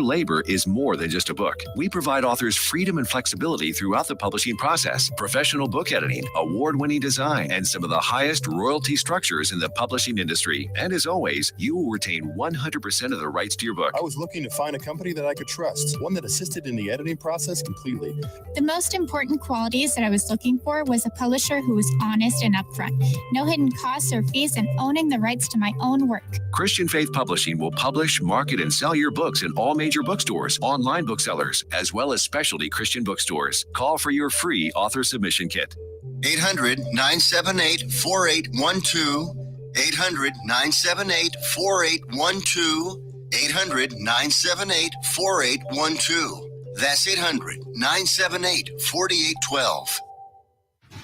Labor is more than just a book. We provide authors freedom and flexibility throughout the publishing process, professional book editing, award-winning design, and some of the highest royalty structures in the publishing industry. And as always, you will retain 100% of the rights to your book. I was looking to find a company that I could trust, one that assisted in the editing process completely. The most important qualities that I was looking for was a publisher who was honest and upfront, no hidden costs or fees, and owning the rights to my own work. Christian Faith Publishing will publish, market, and sell your books in all major bookstores, online booksellers, as well as specialty Christian bookstores. Call for your free author submission kit. 800-978-4812. 800-978-4812. 800-978-4812. That's 800-978-4812.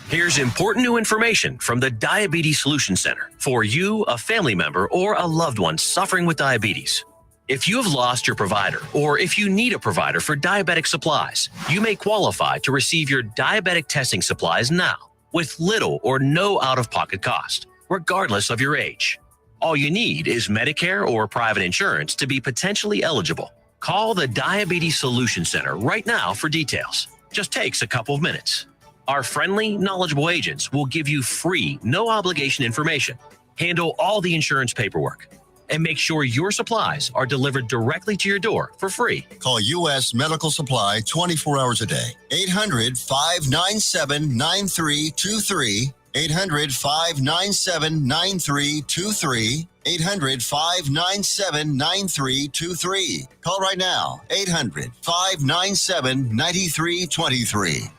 Here's important new information from the Diabetes Solution Center for you, a family member, or a loved one suffering with diabetes. If you have lost your provider, or if you need a provider for diabetic supplies, you may qualify to receive your diabetic testing supplies now with little or no out-of-pocket cost, regardless of your age. All you need is Medicare or private insurance to be potentially eligible. Call the Diabetes Solution Center right now for details. Just takes a couple of minutes. Our friendly, knowledgeable agents will give you free, no-obligation information, handle all the insurance paperwork, and make sure your supplies are delivered directly to your door for free. Call U.S. Medical Supply 24 hours a day. 800-597-9323. 800-597-9323. 800-597-9323. Call right now. 800-597-9323.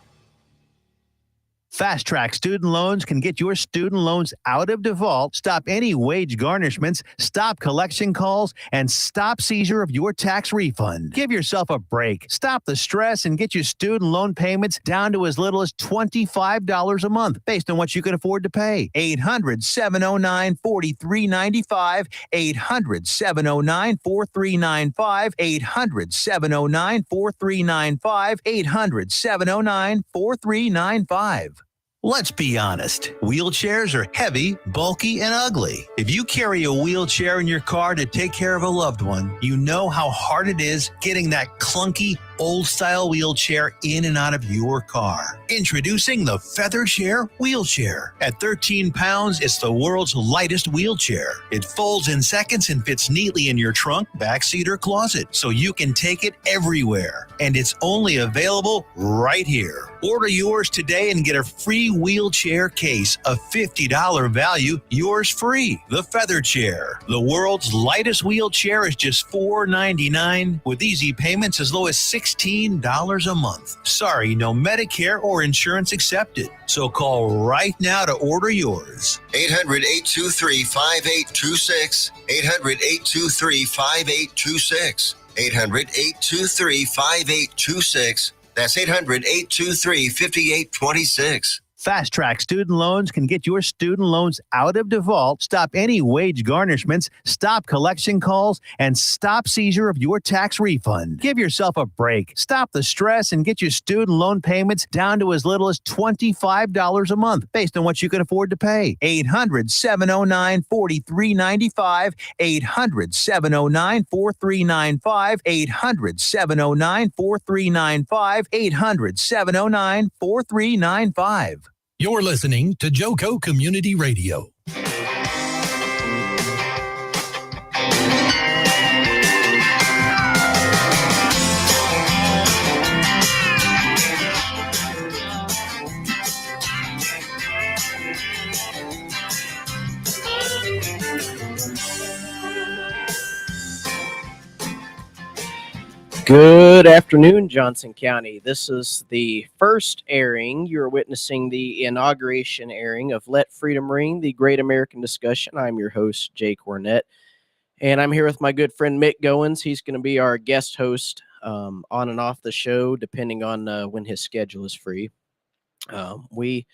Fast Track Student Loans can get your student loans out of default, stop any wage garnishments, stop collection calls, and stop seizure of your tax refund. Give yourself a break. Stop the stress and get your student loan payments down to as little as $25 a month based on what you can afford to pay. 800-709-4395. 800-709-4395. 800-709-4395. 800-709-4395. Let's be honest. Wheelchairs are heavy, bulky, and ugly. If you carry a wheelchair in your car to take care of a loved one, you know how hard it is getting that clunky, old-style wheelchair in and out of your car. Introducing the Feather Chair Wheelchair. At 13 pounds, it's the world's lightest wheelchair. It folds in seconds and fits neatly in your trunk, backseat, or closet, so you can take it everywhere. And it's only available right here. Order yours today and get a free wheelchair case, a $50 value, yours free. The Feather Chair. The world's lightest wheelchair is just $4.99 with easy payments as low as $16 a month. Sorry, no Medicare or insurance accepted. So call right now to order yours. 800-823-5826. 800-823-5826. 800-823-5826. That's 800-823-5826. Fast Track Student Loans can get your student loans out of default, stop any wage garnishments, stop collection calls, and stop seizure of your tax refund. Give yourself a break. Stop the stress and get your student loan payments down to as little as $25 a month based on what you can afford to pay. 800-709-4395. 800-709-4395. 800-709-4395. 800-709-4395. You're listening to Joco Community Radio. Good afternoon, Johnson County. This is the first airing. You're witnessing the inauguration airing of Let Freedom Ring, the Great American Discussion. I'm your host, Jake Wernette, and I'm here with my good friend Mick Goins. He's going to be our guest host on and off the show, depending on when his schedule is free. We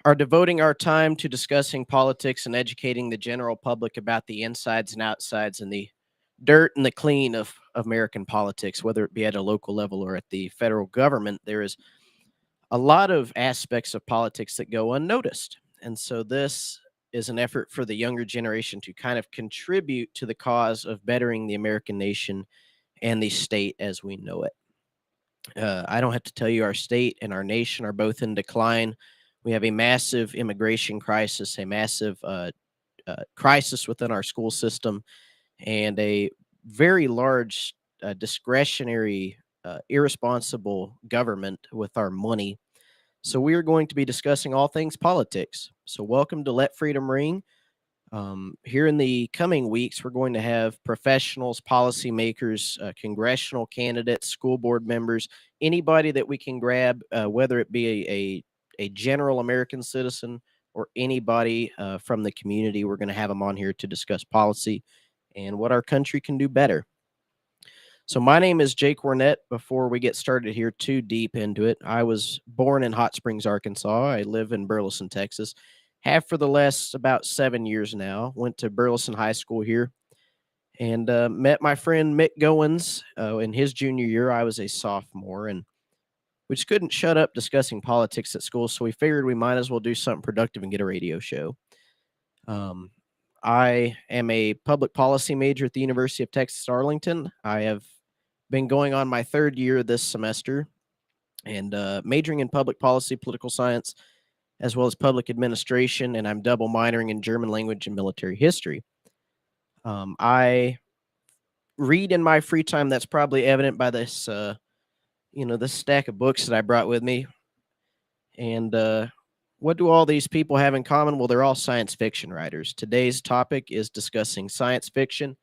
are devoting our time to discussing politics and educating the general public about the insides and outsides and the dirt and the clean of American politics, whether it be at a local level or at the federal government. There is a lot of aspects of politics that go unnoticed. And so this is an effort for the younger generation to kind of contribute to the cause of bettering the American nation and the state as we know it. I don't have to tell you, our state and our nation are both in decline. We have a massive immigration crisis, a massive crisis within our school system, and a very large discretionary, irresponsible government with our money. So we are going to be discussing all things politics. So welcome to Let Freedom Ring. Here in the coming weeks, we're going to have professionals, policymakers, congressional candidates, school board members, anybody that we can grab, whether it be a general American citizen or anybody from the community. We're going to have them on here to discuss policy and what our country can do better. So my name is Jake Wernette. Before we get started here too deep into it, I was born in Hot Springs, Arkansas. I live in Burleson, Texas. Have for the last about 7 years now. Went to Burleson High School here and met my friend Mick Goins in his junior year. I was a sophomore, and we just couldn't shut up discussing politics at school, so we figured we might as well do something productive and get a radio show. I am a public policy major at the University of Texas Arlington. I have been going on my third year this semester and majoring in public policy, political science, as well as public administration, and I'm double minoring in German language and military history. I read in my free time. That's probably evident by this, this stack of books that I brought with me. And what do all these people have in common? Well, they're all science fiction writers. Today's topic is discussing science fiction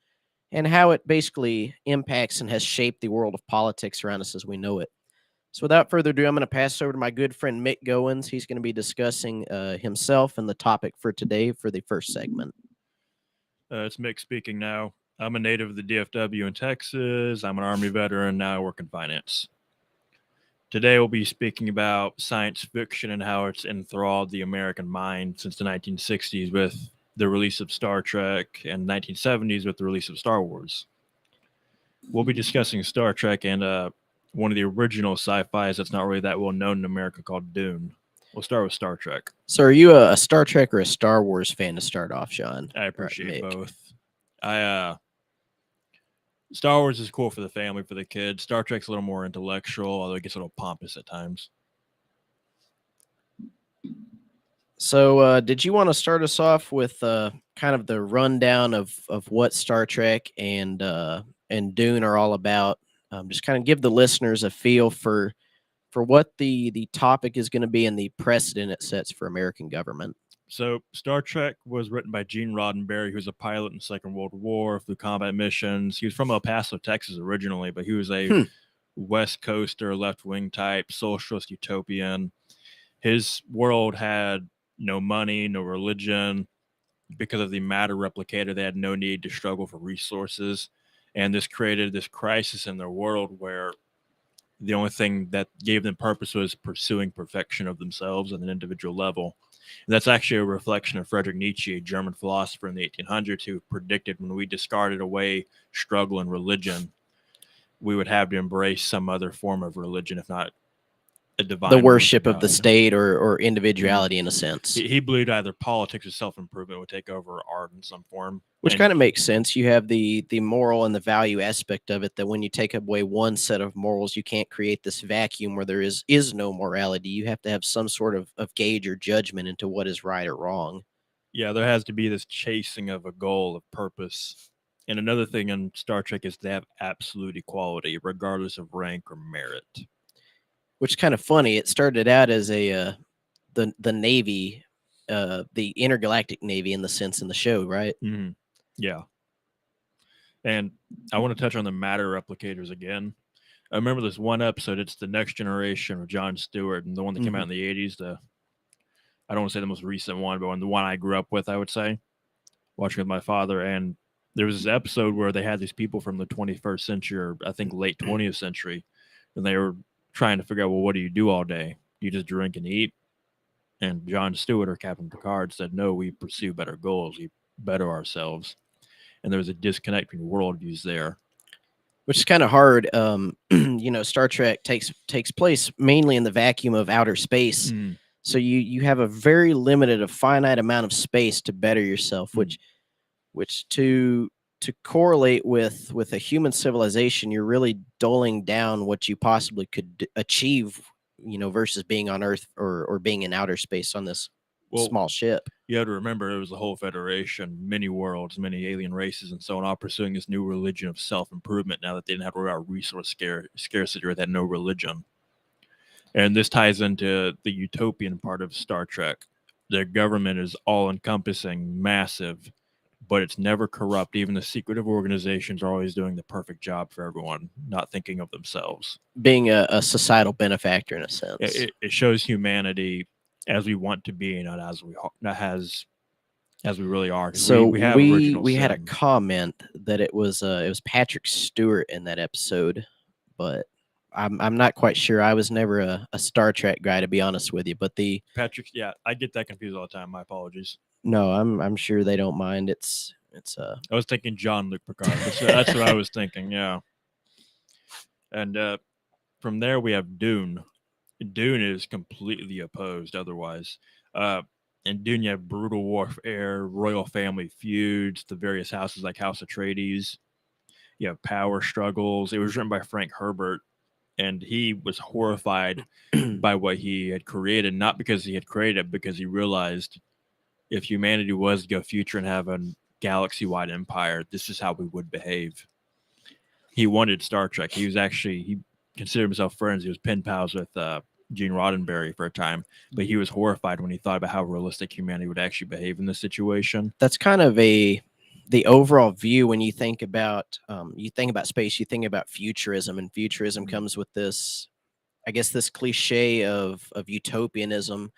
and how it basically impacts and has shaped the world of politics around us as we know it. So without further ado, I'm going to pass over to my good friend Mick Goins. He's going to be discussing himself and the topic for today for the first segment. It's Mick speaking now. I'm a native of the DFW in Texas. I'm an Army veteran. Now I work in finance. Today we'll be speaking about science fiction and how it's enthralled the American mind since the 1960s with the release of Star Trek and 1970s with the release of Star Wars. We'll be discussing Star Trek and one of the original sci-fis that's not really that well known in America called Dune. We'll start with Star Trek. So are you a Star Trek or a Star Wars fan to start off, Sean? I appreciate both. Star Wars is cool for the family, for the kids. Star Trek's a little more intellectual, although it gets a little pompous at times. So did you want to start us off with kind of the rundown of what Star Trek and Dune are all about? Just kind of give the listeners a feel for what the topic is going to be and the precedent it sets for American government. So Star Trek was written by Gene Roddenberry, who was a pilot in the Second World War, flew combat missions. He was from El Paso, Texas originally, but he was a West Coaster, left-wing type, socialist utopian. His world had no money, no religion. Because of the matter replicator, they had no need to struggle for resources. And this created this crisis in their world where the only thing that gave them purpose was pursuing perfection of themselves at an individual level. And that's actually a reflection of Friedrich Nietzsche, a German philosopher in the 1800s, who predicted when we discarded away struggle and religion, we would have to embrace some other form of religion, if not a divine. The worship of the state or individuality in a sense. He believed either politics or self-improvement would take over art in some form. Which kind of makes sense. You have the moral and the value aspect of it, that when you take away one set of morals, you can't create this vacuum where there is no morality. You have to have some sort of gauge or judgment into what is right or wrong. Yeah, there has to be this chasing of a goal, of purpose. And another thing in Star Trek is they have absolute equality, regardless of rank or merit. Which is kind of funny. It started out as the Navy, the intergalactic Navy in the sense in the show, right? Mm-hmm. Yeah. And I want to touch on the matter replicators again. I remember this one episode. It's The Next Generation with Jon Stewart, and the one that came out in the 80s. I don't want to say the most recent one, but the one I grew up with, I would say, watching with my father. And there was this episode where they had these people from the 21st century, or I think late 20th century, and they were trying to figure out, well, what do you do all day? You just drink and eat? And Jon Stewart or Captain Picard said, no, we pursue better goals. We better ourselves. And there was a disconnect between worldviews there. Which is kind of hard. Star Trek takes place mainly in the vacuum of outer space. So you have a very finite amount of space to better yourself, which to to correlate with a human civilization, you're really doling down what you possibly could achieve, versus being on Earth or being in outer space on this Well, small ship. you have to remember it was a whole federation, many worlds, many alien races, and so on, all pursuing this new religion of self-improvement now that they didn't have to worry about resource scarcity or they had no religion. And this ties into the utopian part of Star Trek. Their government is all-encompassing, massive, but it's never corrupt. Even the secretive organizations are always doing the perfect job for everyone, not thinking of themselves. Being a societal benefactor in a sense. It shows humanity as we want to be, not as we really are. So we have original we had a sin. comment that it was Patrick Stewart in that episode, but I'm not quite sure. I was never a Star Trek guy, to be honest with you. But Patrick, yeah, I get that confused all the time. My apologies. no, I'm sure they don't mind. It's I was thinking Jean-Luc Picard. That's what I was thinking. Yeah. And from there we have Dune. Dune is completely opposed. Otherwise, in Dune you have brutal warfare, royal family feuds, the various houses like House Atreides. You have power struggles. It was written by Frank Herbert, and he was horrified by what he had created, not because he had created it, because he realized if humanity was to go future and have a galaxy-wide empire, this is how we would behave. He wanted Star Trek. He considered himself friends. He was pen pals with Gene Roddenberry for a time, but he was horrified when he thought about how realistic humanity would actually behave in this situation. That's kind of the overall view when you think about space. You think about futurism, and futurism comes with this, I guess, this cliche of utopianism.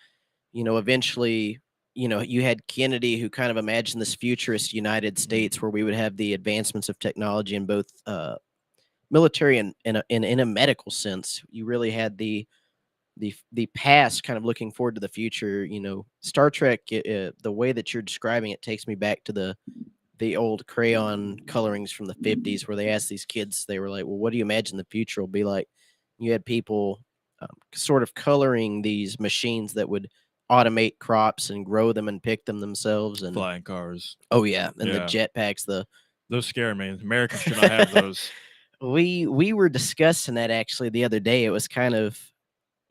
Eventually, you had Kennedy, who kind of imagined this futurist United States where we would have the advancements of technology in both military and in a medical sense. You really had the past kind of looking forward to the future. Star Trek, the way that you're describing it takes me back to the old crayon colorings from the 50s, where they asked these kids, they were like, well, what do you imagine the future will be like? You had people sort of coloring these machines that would automate crops and grow them and pick them themselves, and flying cars. Oh yeah, and the jetpacks. Those scare me. Americans should not have those. We were discussing that actually the other day. It was kind of,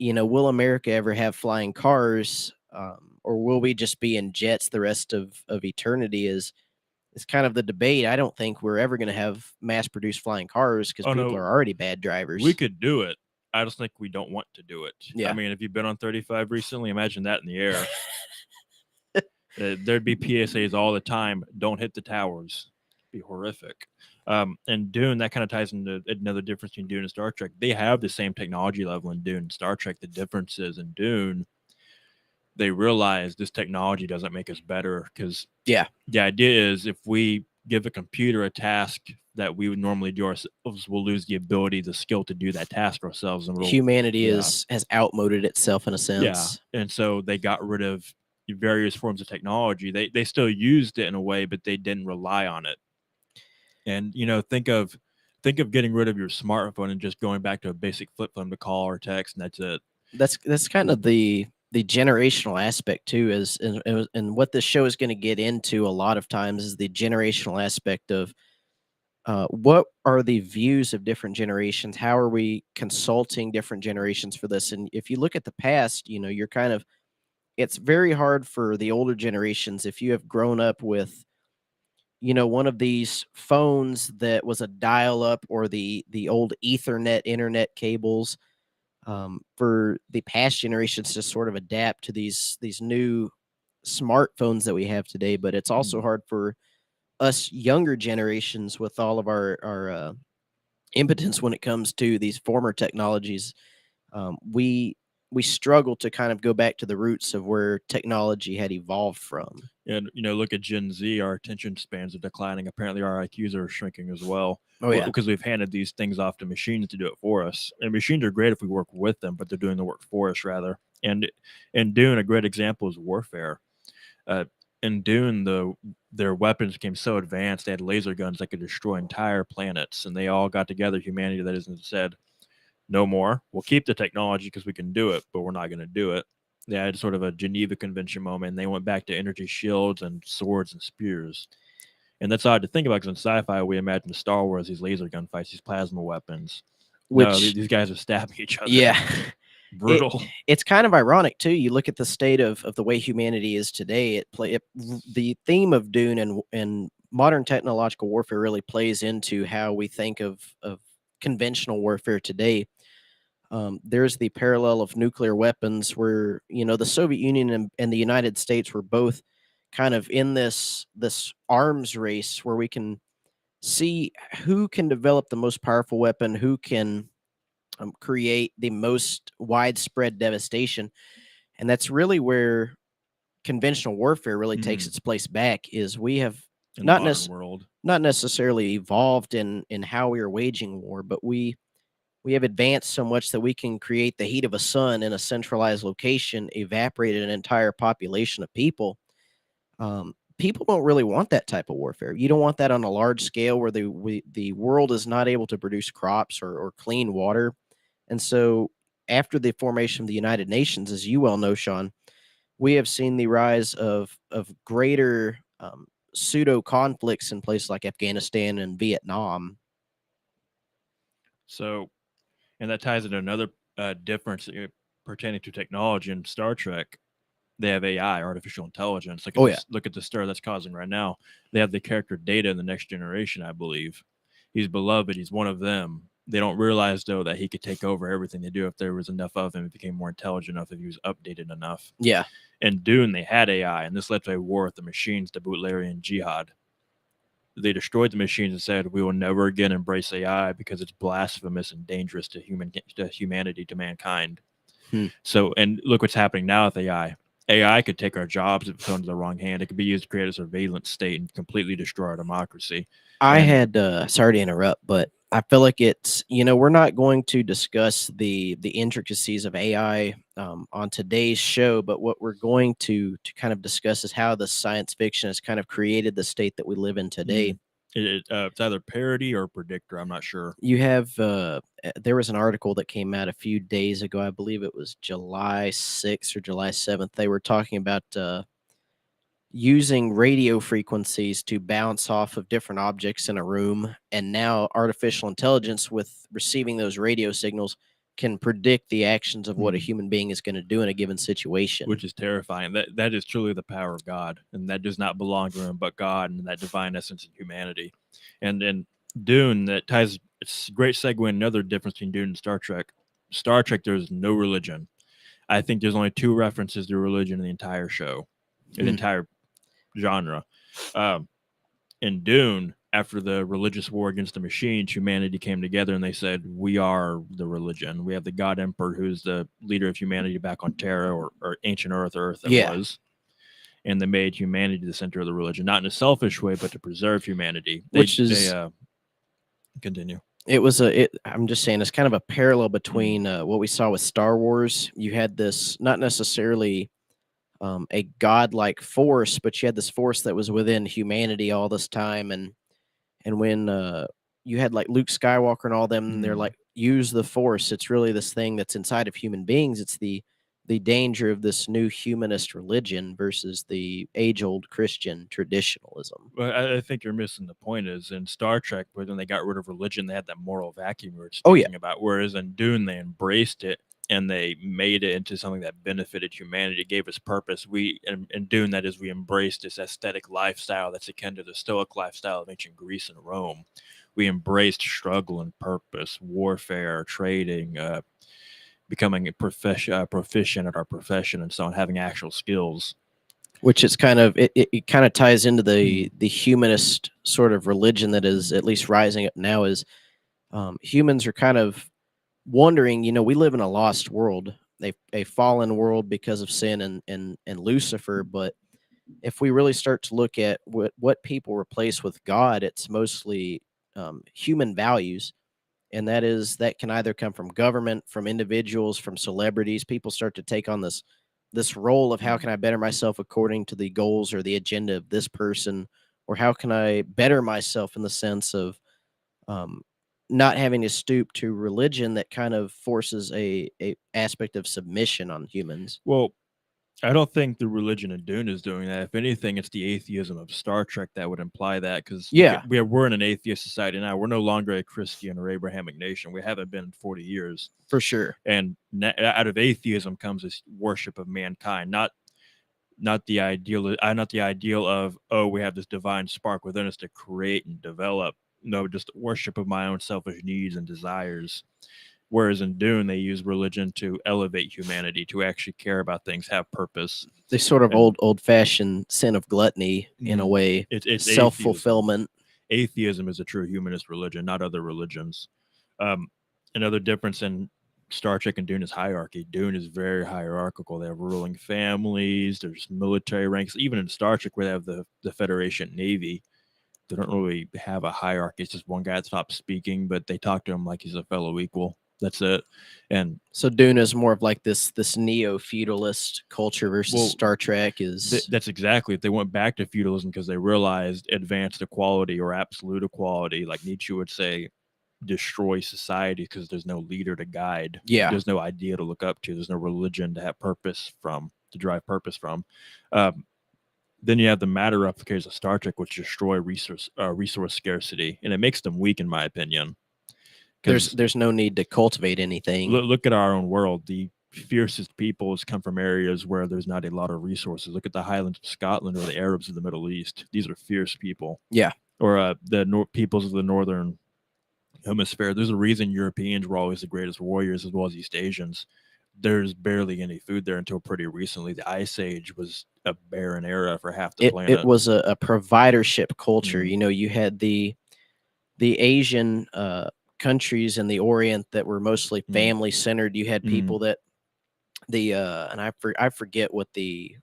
will America ever have flying cars, or will we just be in jets the rest of eternity? Is kind of the debate. I don't think we're ever going to have mass-produced flying cars because people are already bad drivers. We could do it. I just think we don't want to do it. Yeah. I mean, if you've been on 35 recently, imagine that in the air. There'd be PSAs all the time. Don't hit the towers. It'd be horrific. And Dune, that kind of ties into another difference between Dune and Star Trek. They have the same technology level in Dune and Star Trek. The difference is in Dune, they realize this technology doesn't make us better, because the idea is if we give a computer a task that we would normally do ourselves, we'll lose the ability, the skill to do that task ourselves. And humanity has outmoded itself in a sense. Yeah. And so they got rid of various forms of technology. They still used it in a way, but they didn't rely on it. And, think of getting rid of your smartphone and just going back to a basic flip phone to call or text, and that's it. That's kind of the generational aspect too, and what this show is going to get into a lot of times is the generational aspect of what are the views of different generations? How are we consulting different generations for this? And if you look at the past, you're kind of, it's very hard for the older generations if you have grown up with, one of these phones that was a dial-up or the old Ethernet internet cables. For the past generations to sort of adapt to these new smartphones that we have today, but it's also hard for us younger generations with all of our impotence when it comes to these former technologies. We struggle to kind of go back to the roots of where technology had evolved from. And, look at Gen Z, our attention spans are declining. Apparently our IQs are shrinking as well. Oh, yeah. Because we've handed these things off to machines to do it for us. And machines are great if we work with them, but they're doing the work for us rather. And in Dune, a great example is warfare. In Dune, their weapons became so advanced, they had laser guns that could destroy entire planets. And they all got together, humanity that is, and said, no more. We'll keep the technology because we can do it, but we're not going to do it. They had sort of a Geneva Convention moment, and they went back to energy shields and swords and spears. And that's odd to think about because in sci-fi we imagine Star Wars, these laser gunfights, these plasma weapons. No, Which, these guys are stabbing each other. yeah, Brutal. it's kind of ironic too. You look at the state of the way humanity is today. The theme of Dune and modern technological warfare really plays into how we think of conventional warfare today. There's the parallel of nuclear weapons where, the Soviet Union and the United States were both kind of in this arms race where we can see who can develop the most powerful weapon, who can create the most widespread devastation. And that's really where conventional warfare really takes its place back. Is we have In not the modern world. not necessarily evolved in how we are waging war, but we have advanced so much that we can create the heat of a sun in a centralized location, evaporate an entire population of people. People don't really want that type of warfare. You don't want that on a large scale where the world is not able to produce crops or clean water. And so, after the formation of the United Nations, as you well know, Sean, we have seen the rise of greater pseudo conflicts in places like Afghanistan and Vietnam. So, and that ties into another difference pertaining to technology in Star Trek. They have AI, artificial intelligence. Look at the stir that's causing right now. They have the character Data in the Next Generation, I believe. He's beloved. He's one of them. They don't realize, though, that he could take over everything they do if there was enough of him. If he became more intelligent enough, if he was updated enough. Yeah. In Dune, they had AI, and this led to a war with the machines, the Butlerian Jihad. They destroyed the machines and said, we will never again embrace AI because it's blasphemous and dangerous to humanity, to mankind. So, and look what's happening now with AI. AI could take our jobs if it fell into the wrong hand. It could be used to create a surveillance state and completely destroy our democracy. I had sorry to interrupt, but I feel like it's, we're not going to discuss the intricacies of AI on today's show, but what we're going to kind of discuss is how the science fiction has kind of created the state that we live in today. It's either parody or predictor. I'm not sure. You have there was an article that came out a few days ago. I believe it was July 6th or July 7th. They were talking about using radio frequencies to bounce off of different objects in a room. And now artificial intelligence, with receiving those radio signals, can predict the actions of what a human being is going to do in a given situation. Which is terrifying. That is truly the power of God. And that does not belong to him but God and that divine essence of humanity. And in Dune, that ties, it's a great segue. Another difference between Dune and Star Trek. Star Trek, there's no religion. I think there's only 2 references to religion in the entire show, the entire genre. In Dune, after the religious war against the machines, humanity came together and they said, we are the religion. We have the God Emperor, who's the leader of humanity back on Terra or ancient Earth that was. And they made humanity the center of the religion, not in a selfish way, but to preserve humanity. Continue. I'm just saying, it's kind of a parallel between what we saw with Star Wars. You had this, not necessarily a godlike force, but you had this force that was within humanity all this time. And when you had like Luke Skywalker and all them, they're like, use the force. It's really this thing that's inside of human beings. It's the danger of this new humanist religion versus the age-old Christian traditionalism. Well, I think you're missing the point. Is in Star Trek, when they got rid of religion, they had that moral vacuum we were speaking about. Whereas in Dune, they embraced it and they made it into something that benefited humanity, gave us purpose. In Dune, that is, we embraced this aesthetic lifestyle that's akin to the Stoic lifestyle of ancient Greece and Rome. We embraced struggle and purpose, warfare, trading, becoming proficient at our profession, and so on, having actual skills. Which is kind of it kind of ties into the humanist sort of religion that is at least rising up now. Is humans are kind of wondering, we live in a lost world, a fallen world because of sin and Lucifer. But if we really start to look at what people replace with God, it's mostly human values. And that can either come from government, from individuals, from celebrities. People start to take on this role of how can I better myself according to the goals or the agenda of this person, or how can I better myself in the sense of not having to stoop to religion that kind of forces a aspect of submission on humans. Well, I don't think the religion of Dune is doing that. If anything, it's the atheism of Star Trek that would imply that. Because Yeah. we're in an atheist society now. We're no longer a Christian or Abrahamic nation. We haven't been in 40 years. For sure. And out of atheism comes this worship of mankind, not the ideal of, oh, we have this divine spark within us to create and develop. No, just worship of my own selfish needs and desires. Whereas in Dune, they use religion to elevate humanity, to actually care about things, have purpose. They sort of old fashioned sin of gluttony in a way. It's self fulfillment. Atheism is a true humanist religion, not other religions. Another difference in Star Trek and Dune is hierarchy. Dune is very hierarchical. They have ruling families. There's military ranks. Even in Star Trek, where they have the Federation Navy, they don't really have a hierarchy. It's just one guy that stops speaking, but they talk to him like he's a fellow equal. That's it. And so Dune is more of like this neo-feudalist culture versus Star Trek is. That's exactly it. They went back to feudalism because they realized advanced equality or absolute equality, like Nietzsche would say, destroy society because there's no leader to guide. Yeah. There's no idea to look up to. There's no religion to have purpose from, to drive purpose from. Then you have the matter replicators of Star Trek, which destroy resource scarcity, and it makes them weak, in my opinion. There's no need to cultivate anything. Look at our own world. The fiercest peoples come from areas where there's not a lot of resources. Look at the Highlands of Scotland or the Arabs of the Middle East. These are fierce people. Yeah. Or the peoples of the Northern Hemisphere. There's a reason Europeans were always the greatest warriors, as well as East Asians. There's barely any food there until pretty recently. The Ice Age was a barren era for half the planet. It was a providership culture. You know, you had the Asian countries in the Orient that were mostly family centered. You had people that and I forget what the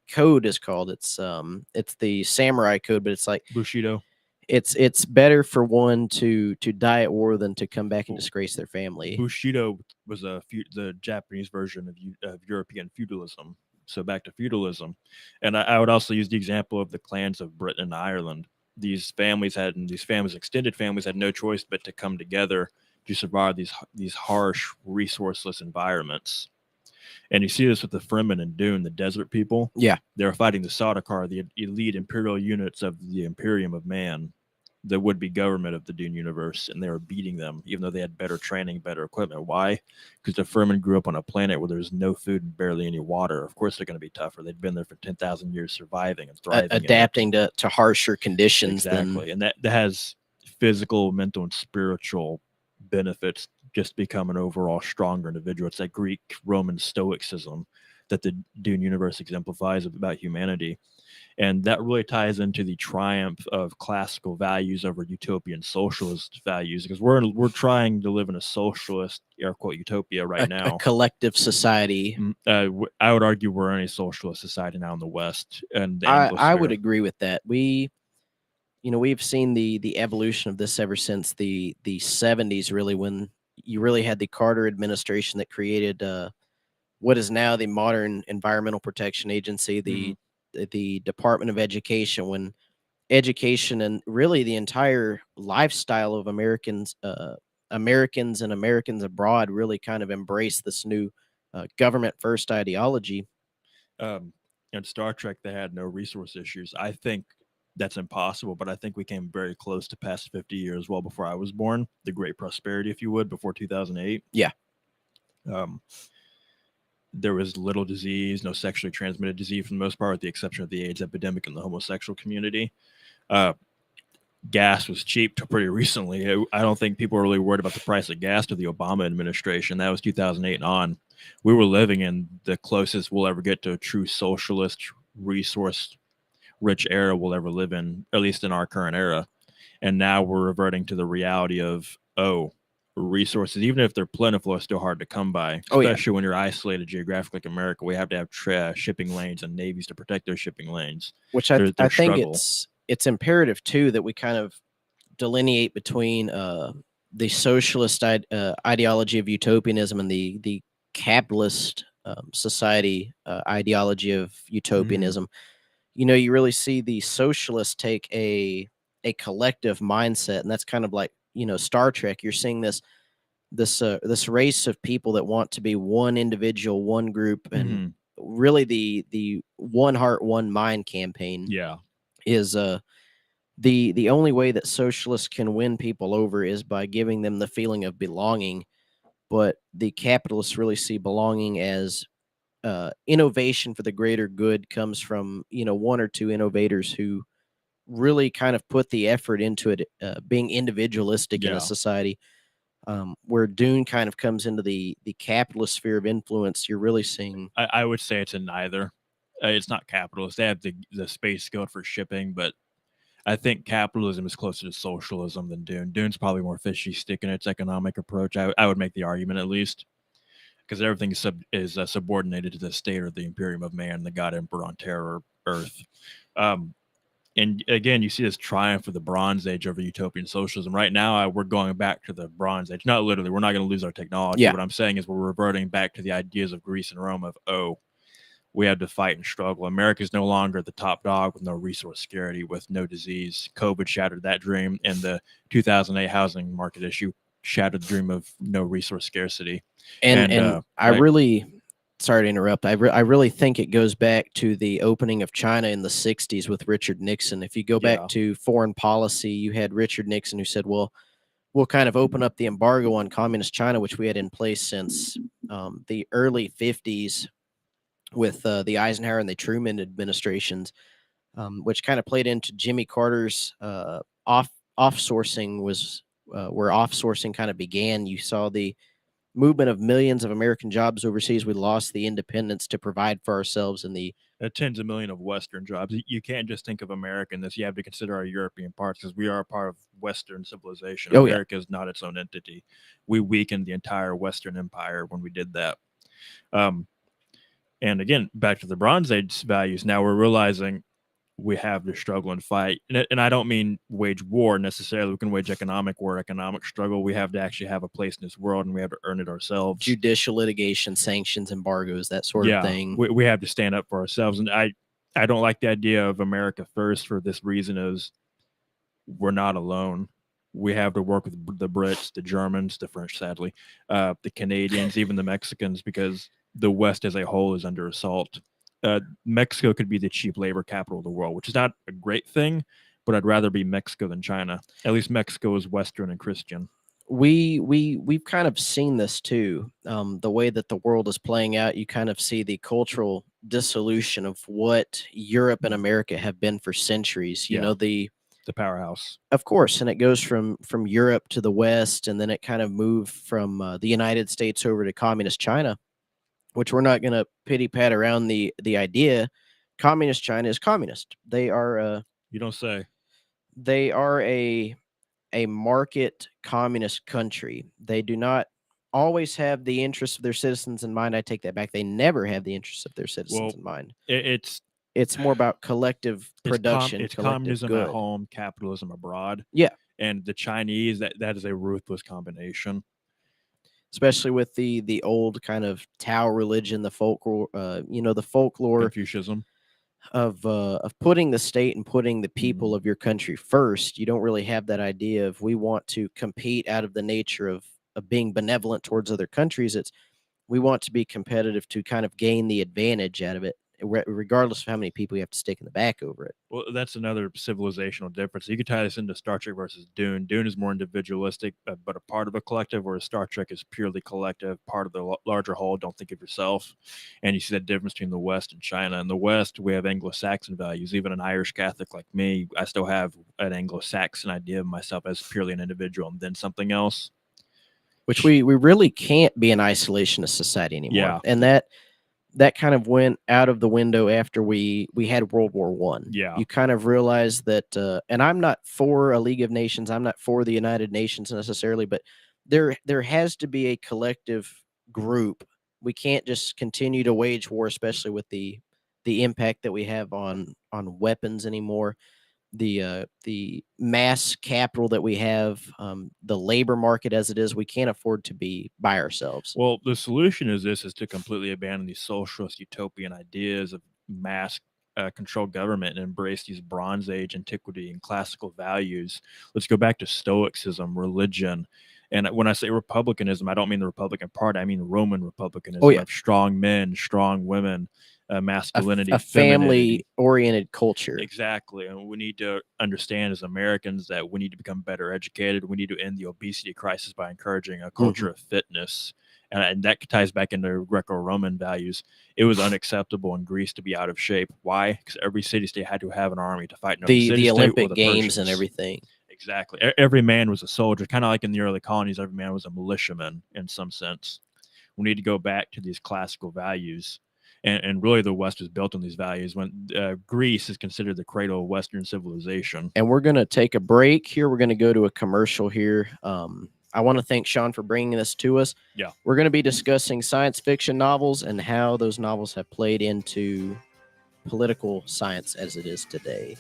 code is called. It's the samurai code, but it's like Bushido. It's better for one to die at war than to come back and disgrace their family. Bushido was the Japanese version of European feudalism. So back to feudalism. And I would also use the example of the clans of Britain and Ireland. These extended families had no choice but to come together to survive these harsh, resourceless environments. And you see this with the Fremen and Dune, the desert people. Yeah. They were fighting the Sardaukar, the elite imperial units of the Imperium of Man, the would-be government of the Dune universe, and they were beating them, even though they had better training, better equipment. Why? Because the Fremen grew up on a planet where there's no food and barely any water. Of course they're going to be tougher. They'd been there for 10,000 years surviving and thriving. Adapting to harsher conditions. Exactly. And that has physical, mental, and spiritual benefits, just become an overall stronger individual. It's that Greek Roman stoicism that the Dune universe exemplifies about humanity. And that really ties into the triumph of classical values over utopian socialist values, because we're trying to live in a socialist, air quote, utopia right now. A collective society. I would argue we're in a socialist society now in the West. And I would agree with that. We've seen the evolution of this ever since the 70s, really, when you really had the Carter administration that created what is now the modern Environmental Protection Agency, the Department of Education, when education and really the entire lifestyle of Americans and Americans abroad really kind of embraced this new government first ideology. In Star Trek, they had no resource issues. I think that's impossible, but I think we came very close to past 50 years, well before I was born, the Great Prosperity, if you would, before 2008. Yeah. There was little disease, no sexually transmitted disease for the most part, with the exception of the AIDS epidemic in the homosexual community. Gas was cheap till pretty recently. I don't think people were really worried about the price of gas to the Obama administration. That was 2008 and on. We were living in the closest we'll ever get to a true socialist, resource-rich era we'll ever live in, at least in our current era. And now we're reverting to the reality of, resources, even if they're plentiful, are still hard to come by, especially when you're isolated geographically like America. We have to have shipping lanes and navies to protect those shipping lanes, which I think it's imperative too that we kind of delineate between the socialist ideology of utopianism and the capitalist society ideology of utopianism. You know, you really see the socialists take a collective mindset, and that's kind of like, Star Trek. You're seeing this race of people that want to be one individual, one group, and really the one heart, one mind campaign Yeah. is the only way that socialists can win people over is by giving them the feeling of belonging. But the capitalists really see belonging as innovation for the greater good comes from, one or two innovators who really kind of put the effort into it, being individualistic in a Yeah. society. Where Dune kind of comes into the capitalist sphere of influence, you're really seeing. I would say it's in neither. It's not capitalist. They have the space code for shipping, but I think capitalism is closer to socialism than Dune. Dune's probably more fishy stick in its economic approach. I would make the argument, at least, because everything is subordinated to the state or the imperium of man, the god emperor on terror Earth. And again, you see this triumph of the Bronze Age over utopian socialism. Right now, we're going back to the Bronze Age. Not literally, we're not going to lose our technology. Yeah. What I'm saying is we're reverting back to the ideas of Greece and Rome of, we have to fight and struggle. America's no longer the top dog with no resource scarcity, with no disease. COVID shattered that dream, and the 2008 housing market issue shattered the dream of no resource scarcity. And I really, sorry to interrupt. I really think it goes back to the opening of China in the 60s with Richard Nixon. If you go back to foreign policy, you had Richard Nixon who said, well, we'll kind of open up the embargo on communist China, which we had in place since the early 50s with the Eisenhower and the Truman administrations, which kind of played into Jimmy Carter's offsourcing was where offsourcing kind of began. You saw the movement of millions of American jobs overseas. We lost the independence to provide for ourselves in the tens of millions of Western jobs. You can't just think of America in this. You have to consider our European parts, because we are a part of Western civilization. Oh, yeah. America is not its own entity. We weakened the entire Western Empire when we did that. And again, back to the Bronze Age values. Now we're realizing we have to struggle and fight. And I don't mean wage war necessarily. We can wage economic war, economic struggle. We have to actually have a place in this world, and we have to earn it ourselves. Judicial litigation, sanctions, embargoes, that sort of thing. We have to stand up for ourselves. And I don't like the idea of America first for this reason is we're not alone. We have to work with the Brits, the Germans, the French, sadly, the Canadians, even the Mexicans, because the West as a whole is under assault. Mexico could be the cheap labor capital of the world, which is not a great thing, but I'd rather be Mexico than China. At least Mexico is Western and Christian. We've kind of seen this too. The way that the world is playing out, you kind of see the cultural dissolution of what Europe and America have been for centuries. You know, the powerhouse, of course, and it goes from Europe to the West, and then it kind of moved from the United States over to communist China, which we're not going to pity pat around the idea. Communist China is communist. They are you don't say. They are a market communist country. They do not always have the interests of their citizens in mind. I take that back. They never have the interests of their citizens in mind. It's more about collective production. It's collective communism good. at home, capitalism abroad. Yeah. And the Chinese, that is a ruthless combination. Especially with the old kind of Tao religion, the folklore, the folklore, Confucianism of putting the state and putting the people of your country first. You don't really have that idea of we want to compete out of the nature of being benevolent towards other countries. It's we want to be competitive to kind of gain the advantage out of it, regardless of how many people you have to stick in the back over it. Well, that's another civilizational difference. You could tie this into Star Trek versus Dune. Dune is more individualistic, but a part of a collective, whereas Star Trek is purely collective, part of the larger whole. Don't think of yourself. And you see that difference between the West and China. In the West, we have Anglo-Saxon values. Even an Irish Catholic like me, I still have an Anglo-Saxon idea of myself as purely an individual and then something else. Which we really can't be an isolationist society anymore. Yeah. And that kind of went out of the window after we had World War I. Yeah. You kind of realize that, and I'm not for a League of Nations. I'm not for the United Nations necessarily, but there has to be a collective group. We can't just continue to wage war, especially with the impact that we have on weapons anymore. The mass capital that we have, the labor market as it is, we can't afford to be by ourselves. Well, the solution is to completely abandon these socialist utopian ideas of mass controlled government and embrace these Bronze Age antiquity and classical values. Let's go back to Stoicism, religion. And when I say republicanism, I don't mean the Republican Party. I mean Roman republicanism. Oh, yeah. Of strong men, strong women, masculinity, a femininity. family-oriented culture. Exactly. And we need to understand as Americans that we need to become better educated. We need to end the obesity crisis by encouraging a culture of fitness. And that ties back into Greco-Roman values. It was unacceptable in Greece to be out of shape. Why? Because every city-state had to have an army to fight another The city-state or Olympic the Games and Persians. everything. Exactly. Every man was a soldier, kind of like in the early colonies, every man was a militiaman in some sense. We need to go back to these classical values. And really, the West was built on these values when Greece is considered the cradle of Western civilization. And we're going to take a break here. We're going to go to a commercial here. I want to thank Sean for bringing this to us. Yeah. We're going to be discussing science fiction novels and how those novels have played into political science as it is today.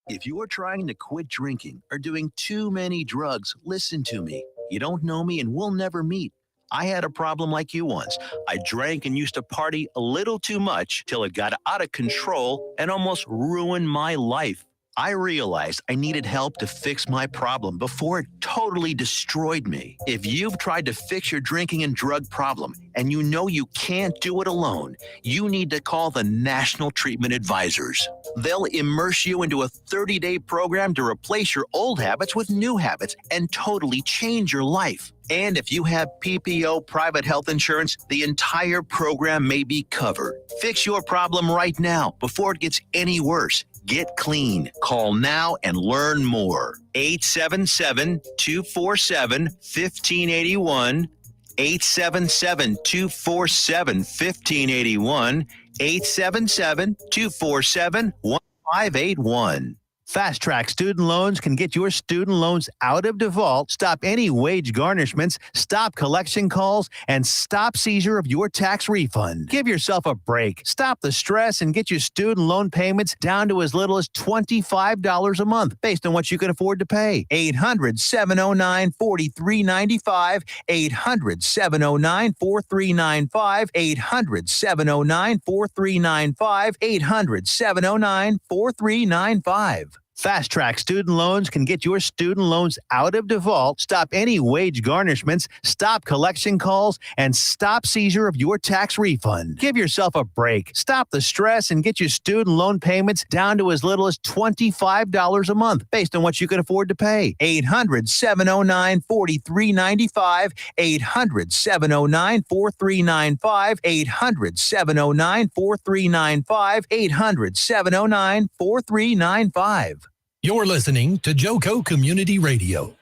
If you are trying to quit drinking or doing too many drugs, listen to me. You don't know me and we'll never meet. I had a problem like you once. I drank and used to party a little too much till it got out of control and almost ruined my life. I realized I needed help to fix my problem before it totally destroyed me. If you've tried to fix your drinking and drug problem and you know you can't do it alone, you need to call the National Treatment Advisors. They'll immerse you into a 30-day program to replace your old habits with new habits and totally change your life. And if you have PPO private health insurance, the entire program may be covered. Fix your problem right now before it gets any worse. Get clean. Call now and learn more. 877-247-1581. 877-247-1581. 877-247-1581. Fast Track Student Loans can get your student loans out of default, stop any wage garnishments, stop collection calls, and stop seizure of your tax refund. Give yourself a break. Stop the stress and get your student loan payments down to as little as $25 a month based on what you can afford to pay. 800-709-4395. 800-709-4395. 800-709-4395. 800-709-4395. Fast Track Student Loans can get your student loans out of default, stop any wage garnishments, stop collection calls, and stop seizure of your tax refund. Give yourself a break. Stop the stress and get your student loan payments down to as little as $25 a month based on what you can afford to pay. 800-709-4395. 800-709-4395. 800-709-4395. 800-709-4395. You're listening to Joco Community Radio.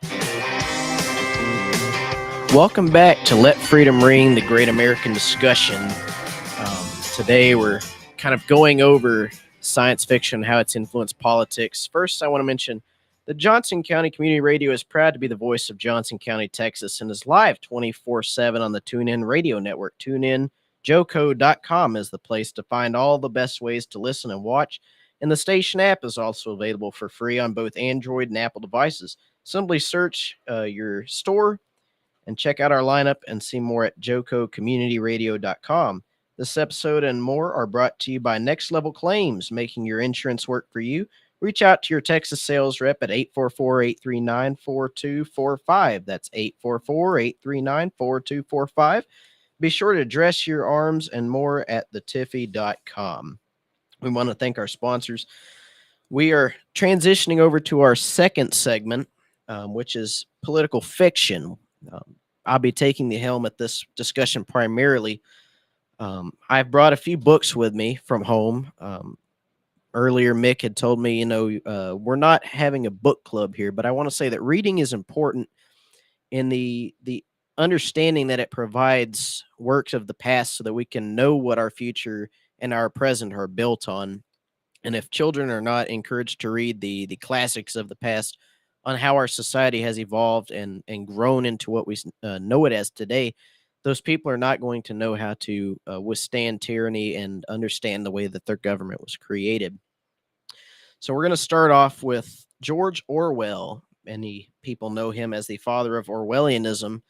Welcome back to Let Freedom Ring, the Great American Discussion. Today we're kind of going over science fiction, how it's influenced politics. First, I want to mention that Johnson County Community Radio is proud to be the voice of Johnson County, Texas, and is live 24/7 on the TuneIn Radio Network. TuneIn, joco.com is the place to find all the best ways to listen and watch. And the station app is also available for free on both Android and Apple devices. Simply search your store and check out our lineup and see more at jococommunityradio.com. This episode and more are brought to you by Next Level Claims, making your insurance work for you. Reach out to your Texas sales rep at 844-839-4245. That's 844-839-4245. Be sure to dress your arms and more at thetiffy.com. We want to thank our sponsors. We are transitioning over to our second segment, which is political fiction. I'll be taking the helm at this discussion primarily. I've brought a few books with me from home. Earlier, Mick had told me, we're not having a book club here, but I want to say that reading is important in the understanding that it provides works of the past so that we can know what our future and our present are built on. And if children are not encouraged to read the classics of the past on how our society has evolved and grown into what we know it as today, those people are not going to know how to withstand tyranny and understand the way that their government was created. So we're going to start off with George Orwell. Many people know him as the father of Orwellianism,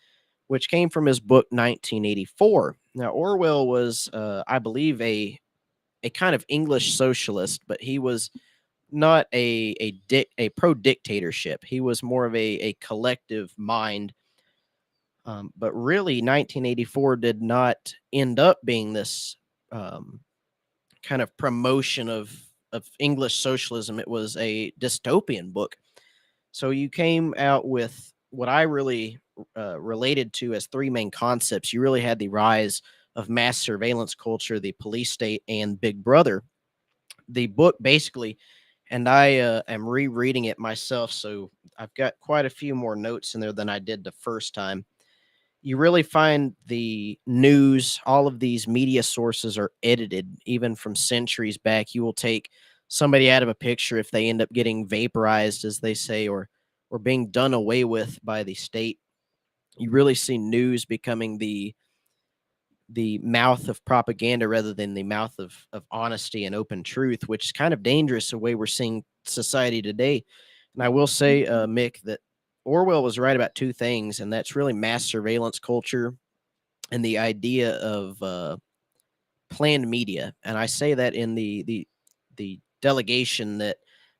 which came from his book 1984. Now, Orwell was, I believe, a kind of English socialist, but he was not a pro dictatorship. He was more of a collective mind. But really, 1984 did not end up being this kind of promotion of English socialism. It was a dystopian book. So you came out with what I really related to as three main concepts. You really had the rise of mass surveillance culture, the police state, and Big Brother. The book basically, and I am rereading it myself, so I've got quite a few more notes in there than I did the first time. You really find the news, all of these media sources are edited even from centuries back. You will take somebody out of a picture if they end up getting vaporized, as they say, or being done away with by the state. You really see news becoming the mouth of propaganda rather than the mouth of honesty and open truth, which is kind of dangerous the way we're seeing society today. And I will say, Mick, that Orwell was right about two things, and that's really mass surveillance culture and the idea of planned media. And I say that in the delegation that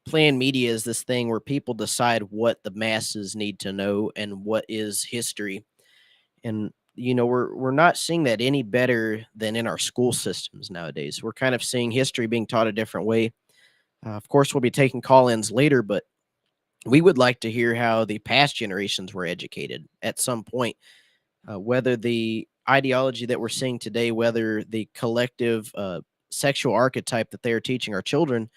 planned media is this thing where people decide what the masses need to know and what is history. And we're not seeing that any better than in our school systems nowadays. We're kind of seeing history being taught a different way. Of course, we'll be taking call-ins later, but we would like to hear how the past generations were educated at some point, whether the ideology that we're seeing today, whether the collective sexual archetype that they are teaching our children,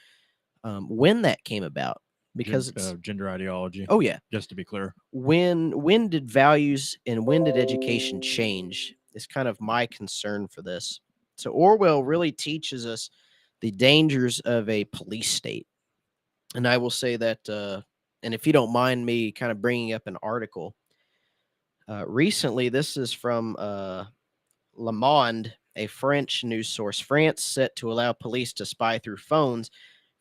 when that came about. Because it's Gender ideology. oh yeah, Just to be clear. when did values and when did education change is kind of my concern for this. So Orwell really teaches us the dangers of a police state. And I will say that, and if you don't mind me kind of bringing up an article, recently, this is from Le Monde, a French news source. France set to allow police to spy through phones.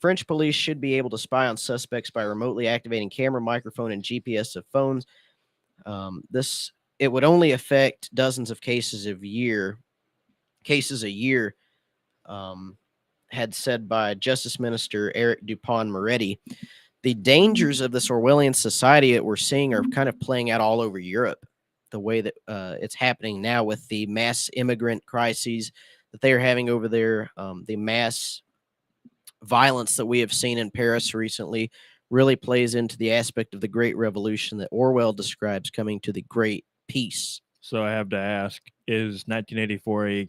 French police should be able to spy on suspects by remotely activating camera, microphone, and GPS of phones. This it would only affect dozens of cases a year. Um, had said by Justice Minister Eric Dupont-Moretti. The dangers of this Orwellian society that we're seeing are kind of playing out all over Europe. The way that it's happening now with the mass immigrant crises that they are having over there, the mass violence that we have seen in Paris recently really plays into the aspect of the Great Revolution that Orwell describes coming to the Great Peace. So I have to ask, is 1984 a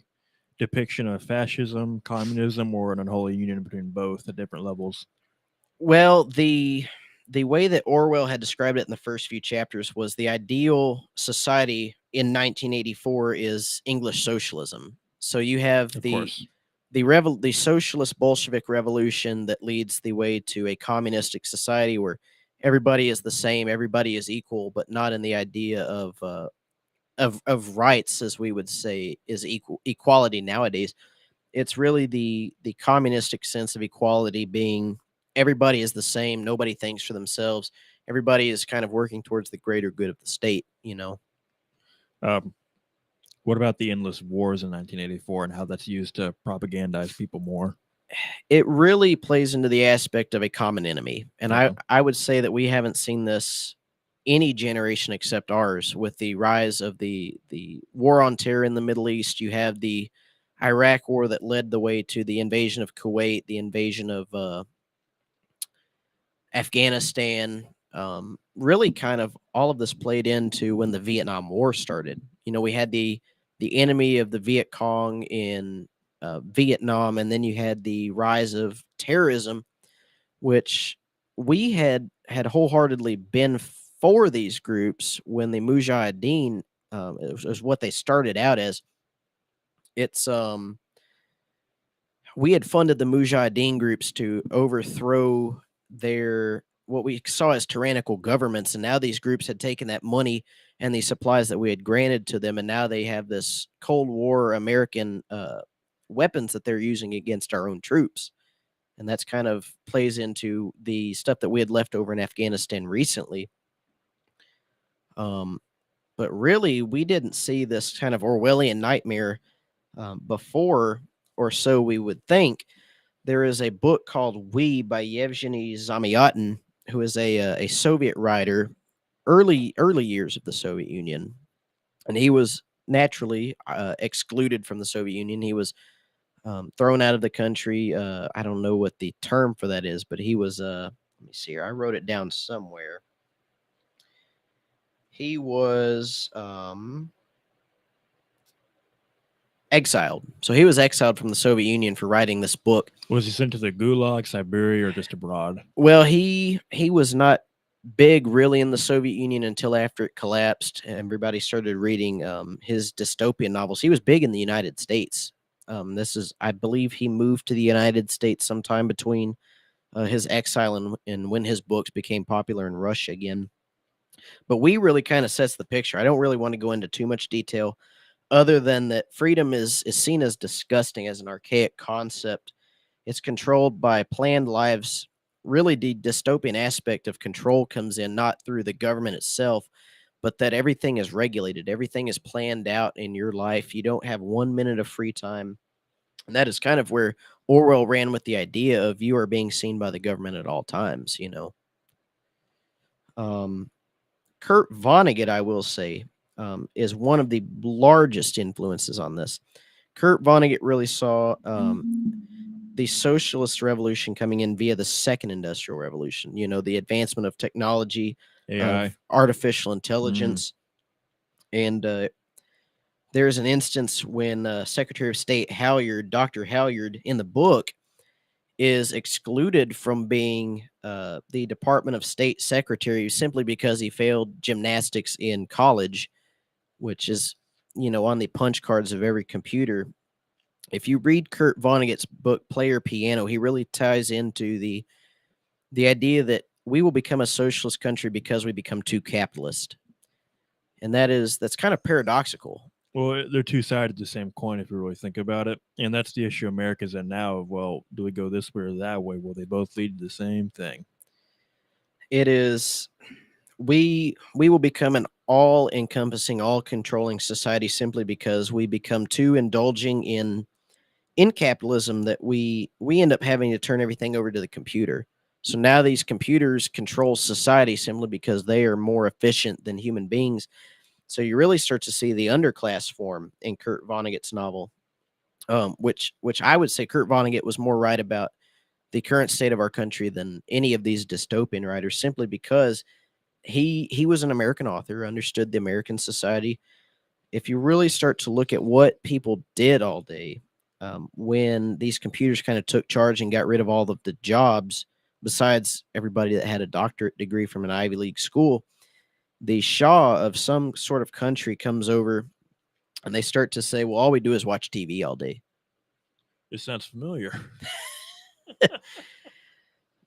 depiction of fascism, communism, or an unholy union between both at different levels? Well, the way that Orwell had described it in the first few chapters was the ideal society in 1984 is English socialism. So you have Of the course. the socialist Bolshevik revolution that leads the way to a communistic society where everybody is the same, everybody is equal, but not in the idea of rights, as we would say, is equality nowadays. It's really the communistic sense of equality being everybody is the same, nobody thinks for themselves. Everybody is kind of working towards the greater good of the state. Um, what about the endless wars in 1984 and how that's used to propagandize people more? It really plays into the aspect of a common enemy. And Uh-huh. I would say that we haven't seen this any generation except ours with the rise of the war on terror in the Middle East. You have the Iraq war that led the way to the invasion of Kuwait, the invasion of Afghanistan. Really, kind of all of this played into when the Vietnam War started. We had the enemy of the Viet Cong in Vietnam, and then you had the rise of terrorism, which we had wholeheartedly been for these groups when the Mujahideen it was what they started out as. It's We had funded the Mujahideen groups to overthrow their what we saw as tyrannical governments, and now these groups had taken that money and the supplies that we had granted to them, and now they have this Cold War American weapons that they're using against our own troops, and that's kind of plays into the stuff that we had left over in Afghanistan recently. Um, but really, we didn't see this kind of Orwellian nightmare before, or so we would think. there is a book called We by Yevgeny Zamyatin, who is a Soviet writer, early years of the Soviet Union, and he was naturally excluded from the Soviet Union. He was thrown out of the country. I don't know what the term for that is, but he was. Let me see here. I wrote it down somewhere. He was exiled. So he was exiled from the Soviet Union for writing this book. Was he sent to the Gulag, Siberia, or just abroad? Well, he was not big really in the Soviet Union until after it collapsed. Everybody started reading his dystopian novels. He was big in the United States. I believe he moved to the United States sometime between his exile and when his books became popular in Russia again. But we really kind of sets the picture. I don't really want to go into too much detail other than that freedom is seen as disgusting, as an archaic concept. It's controlled by planned lives. Really, the dystopian aspect of control comes in not through the government itself, but that everything is regulated. Everything is planned out in your life. You don't have 1 minute of free time. And that is kind of where Orwell ran with the idea of you are being seen by the government at all times, you know. Kurt Vonnegut, I will say, is one of the largest influences on this. Kurt Vonnegut really saw the socialist revolution coming in via the second industrial revolution, you know, the advancement of technology, AI. of artificial intelligence. And there's an instance when Secretary of State Halyard, Dr. Halyard, in the book, is excluded from being the Department of State secretary simply because he failed gymnastics in college, which is, you know, on the punch cards of every computer. If you read Kurt Vonnegut's book, Player Piano, he really ties into the idea that we will become a socialist country because we become too capitalist. And that's kind of paradoxical. Well, they're two sides of the same coin if you really think about it. And that's the issue America's in now of, well, do we go this way or that way? Well, they both lead to the same thing. It is, we will become an all-encompassing, all-controlling society simply because we become too indulging in capitalism that we end up having to turn everything over to the computer. So now these computers control society simply because they are more efficient than human beings. So you really start to see the underclass form in Kurt Vonnegut's novel, which I would say Kurt Vonnegut was more right about the current state of our country than any of these dystopian writers, simply because he was an American author, understood the American society. If you really start to look at what people did all day, when these computers kind of took charge and got rid of all of the jobs, besides everybody that had a doctorate degree from an Ivy League school, the Shah of some sort of country comes over and they start to say, well, all we do is watch TV all day. It sounds familiar.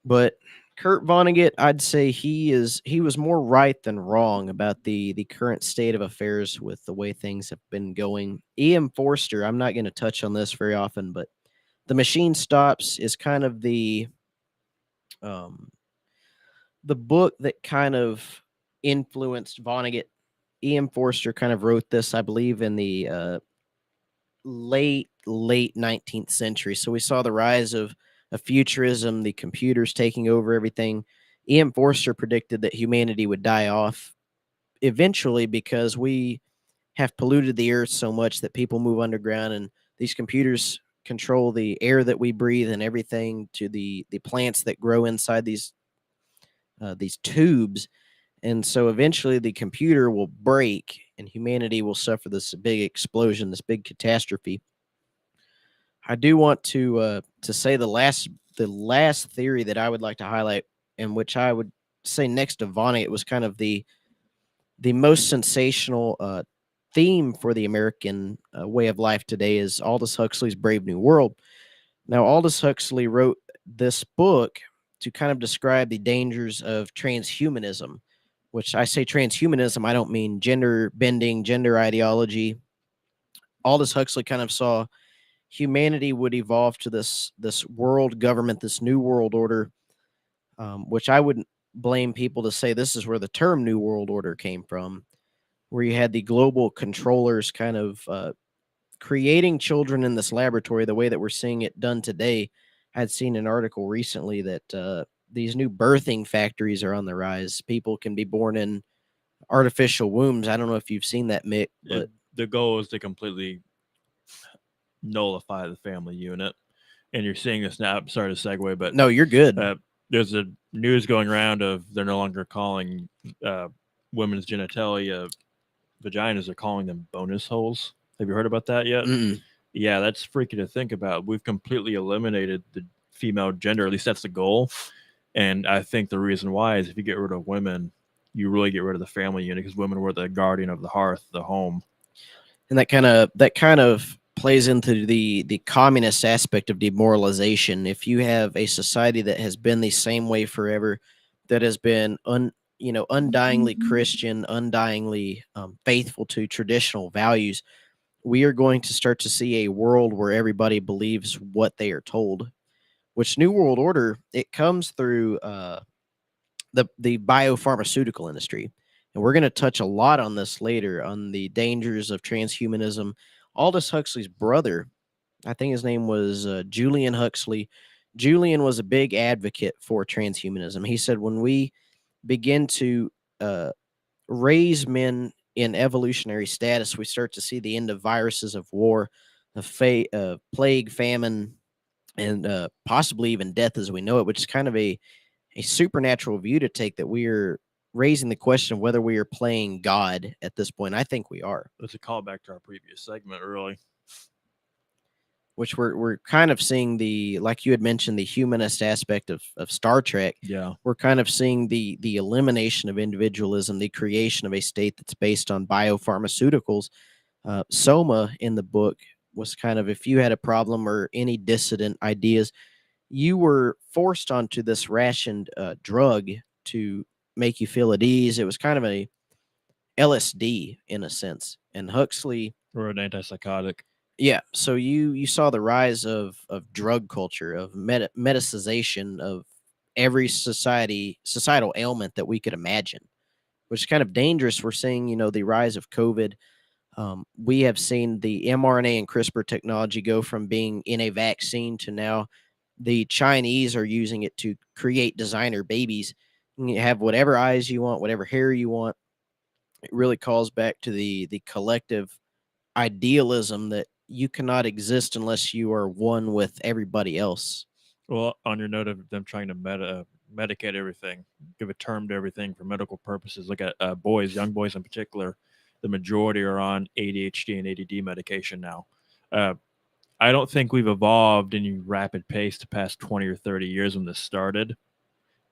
But Kurt Vonnegut, I'd say he was more right than wrong about the current state of affairs with the way things have been going. E.M. Forster, I'm not going to touch on this very often, but The Machine Stops is kind of the book that kind of influenced Vonnegut. E.M. Forster kind of wrote this, I believe, in the late 19th century. So we saw the rise of futurism, the computers taking over everything. E.M. Forster predicted that humanity would die off eventually because we have polluted the earth so much that people move underground, and these computers control the air that we breathe and everything, to the plants that grow inside these tubes. And so eventually the computer will break and humanity will suffer this big explosion, this big catastrophe. I do want to say the last theory that I would like to highlight, and which I would say next to Vonnegut was kind of the most sensational theme for the American way of life today, is Aldous Huxley's Brave New World. Now, Aldous Huxley wrote this book to kind of describe the dangers of transhumanism, which I say transhumanism, I don't mean gender bending, gender ideology. Aldous Huxley kind of saw humanity would evolve to this world government, this new world order, which I wouldn't blame people to say this is where the term New World Order came from, where you had the global controllers kind of creating children in this laboratory the way that we're seeing it done today. I'd seen an article recently that these new birthing factories are on the rise. People can be born in artificial wombs. I don't know if you've seen that, Mick, but The goal is to completely nullify the family unit. And you're seeing this now. Sorry to segue, but no, you're good. There's a news going around of they're no longer calling women's genitalia vaginas; they're calling them bonus holes. Have you heard about that yet? Mm-mm. Yeah, that's freaky to think about. We've completely eliminated the female gender. At least that's the goal. And I think the reason why is if you get rid of women, you really get rid of the family unit because women were the guardian of the hearth, the home. And that kind of plays into the communist aspect of demoralization. If you have a society that has been the same way forever, that has been undyingly Christian, undyingly faithful to traditional values, we are going to start to see a world where everybody believes what they are told. Which New World Order, it comes through the biopharmaceutical industry. And we're going to touch a lot on this later on the dangers of transhumanism. Aldous Huxley's brother, I think his name was Julian Huxley. Julian was a big advocate for transhumanism. He said when we begin to raise men in evolutionary status, we start to see the end of viruses, of war, of plague, famine, and possibly even death as we know it, which is kind of a supernatural view to take, that we are raising the question of whether we are playing God at this point. I think we are. It's a callback to our previous segment, really. Which we're kind of seeing like you had mentioned, the humanist aspect of Star Trek. Yeah. We're kind of seeing the elimination of individualism, the creation of a state that's based on biopharmaceuticals. Soma in the book was kind of, if you had a problem or any dissident ideas, you were forced onto this rationed drug to make you feel at ease. It was kind of a LSD in a sense. And Huxley, Or an antipsychotic. yeah. So you saw the rise of drug culture, of medicization of every societal ailment that we could imagine, which is kind of dangerous. We're seeing, the rise of COVID. We have seen the mRNA and CRISPR technology go from being in a vaccine to now the Chinese are using it to create designer babies. You have whatever eyes you want, whatever hair you want. It really calls back to the collective idealism that you cannot exist unless you are one with everybody else. Well, on your note of them trying to medicate everything, give a term to everything for medical purposes, look at young boys in particular. The majority are on ADHD and ADD medication now. I don't think we've evolved in any rapid pace the past 20 or 30 years when this started.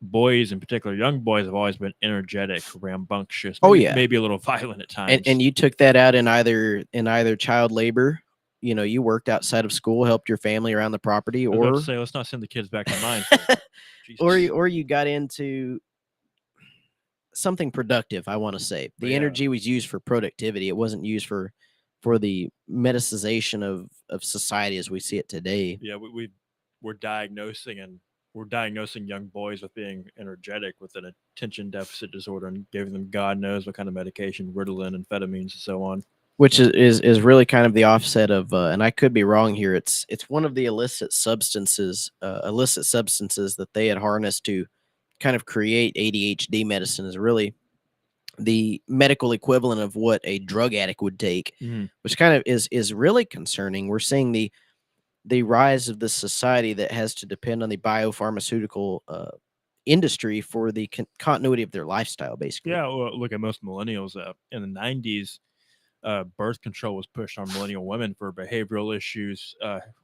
Boys, in particular, young boys, have always been energetic, rambunctious. Maybe a little violent at times. And you took that out in either child labor. You worked outside of school, helped your family around the property, I was about or to say, let's not send the kids back to mines. or you got into something productive. I want to say the energy was used for productivity. It wasn't used for the medicization of society as we see it today. Yeah, we're diagnosing young boys with being energetic with an attention deficit disorder and giving them God knows what kind of medication, Ritalin, amphetamines, and so on. Which is really kind of the offset of, and I could be wrong here. It's one of the illicit substances that they had harnessed to kind of create ADHD medicine, is really the medical equivalent of what a drug addict would take, which kind of is really concerning. We're seeing the rise of this society that has to depend on the biopharmaceutical industry for the continuity of their lifestyle, basically. Yeah, well, look at most millennials. In the 90s, birth control was pushed on millennial women for behavioral issues,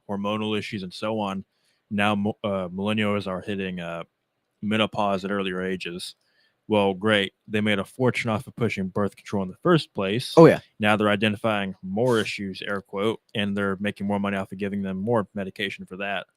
hormonal issues, and so on. Now millennials are hitting menopause at earlier ages. Well, great. They made a fortune off of pushing birth control in the first place. Oh, yeah. Now they're identifying more issues, air quote, and they're making more money off of giving them more medication for that.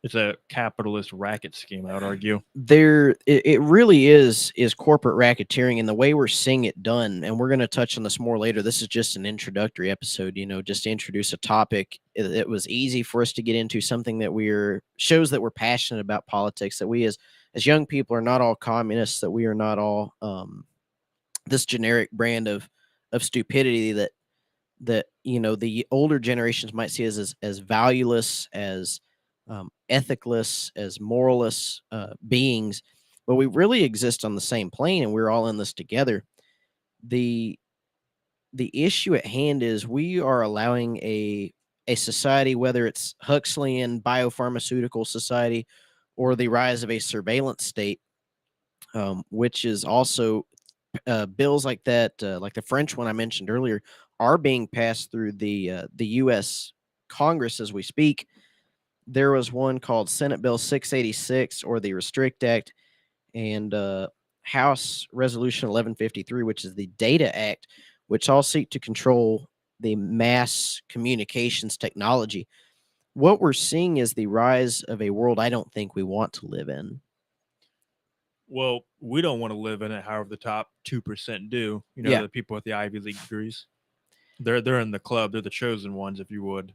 It's a capitalist racket scheme, I would argue. It really is corporate racketeering, and the way we're seeing it done, and we're going to touch on this more later. This is just an introductory episode, just to introduce a topic. It was easy for us to get into something that shows that we're passionate about politics, that we as young people are not all communists, that we are not all this generic brand of stupidity that the older generations might see as valueless, as ethicless, as moralist beings, but we really exist on the same plane, and we're all in this together. The issue at hand is we are allowing a society, whether it's Huxleyan biopharmaceutical society or the rise of a surveillance state, which is also bills like that, like the French one I mentioned earlier, are being passed through the U.S. Congress as we speak. There was one called Senate Bill 686, or the Restrict Act, and House Resolution 1153, which is the Data Act, which all seek to control the mass communications technology. What we're seeing is the rise of a world I don't think we want to live in. Well, we don't want to live in it. However, the top 2% do. You know, Yeah. the people with the Ivy League degrees. They're in the club. They're the chosen ones, if you would.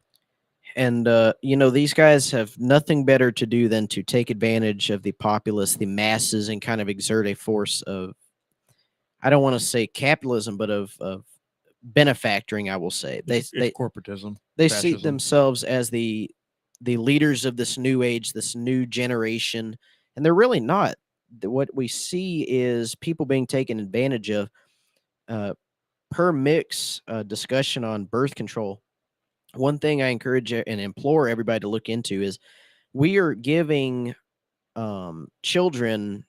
And, these guys have nothing better to do than to take advantage of the populace, the masses, and kind of exert a force of, I don't want to say capitalism, but of benefactoring, I will say. It's corporatism. They fascism. see themselves as the leaders of this new age, this new generation, and they're really not. What we see is people being taken advantage of. Per Mick's discussion on birth control, one thing I encourage and implore everybody to look into is we are giving children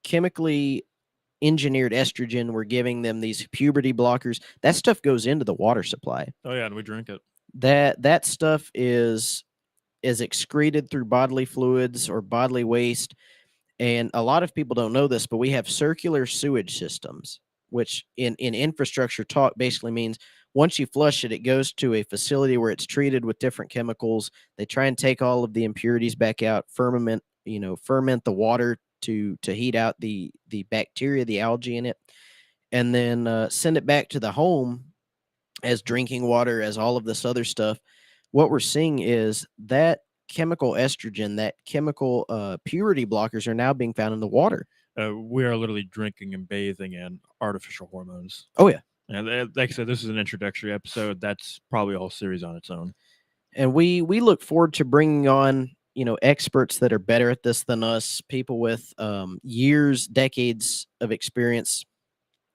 chemically engineered estrogen. We're giving them these puberty blockers. That stuff goes into the water supply. Oh yeah, and we drink it. That stuff is excreted through bodily fluids or bodily waste. And a lot of people don't know this, but we have circular sewage systems, which in infrastructure talk basically means once you flush it, it goes to a facility where it's treated with different chemicals. They try and take all of the impurities back out, ferment the water to heat out the bacteria, the algae in it, and then send it back to the home as drinking water, as all of this other stuff. What we're seeing is that chemical estrogen, that chemical purity blockers are now being found in the water. We are literally drinking and bathing in artificial hormones. Oh, yeah. And like I said, this is an introductory episode. That's probably a whole series on its own. And we look forward to bringing on, experts that are better at this than us, people with years, decades of experience.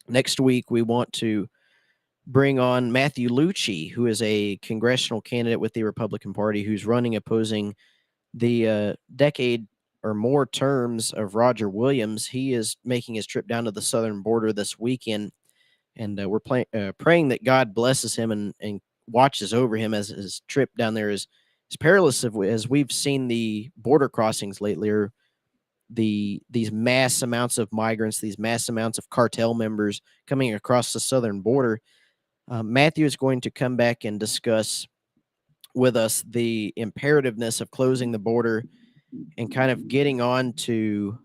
Next week, we want to bring on Matthew Lucci, who is a congressional candidate with the Republican Party, who's running opposing the decade or more terms of Roger Williams. He is making his trip down to the southern border this weekend, and we're praying that God blesses him and watches over him as his trip down there is perilous as we've seen the border crossings lately, or these mass amounts of migrants, these mass amounts of cartel members coming across the southern border. Matthew is going to come back and discuss with us the imperativeness of closing the border and kind of getting on to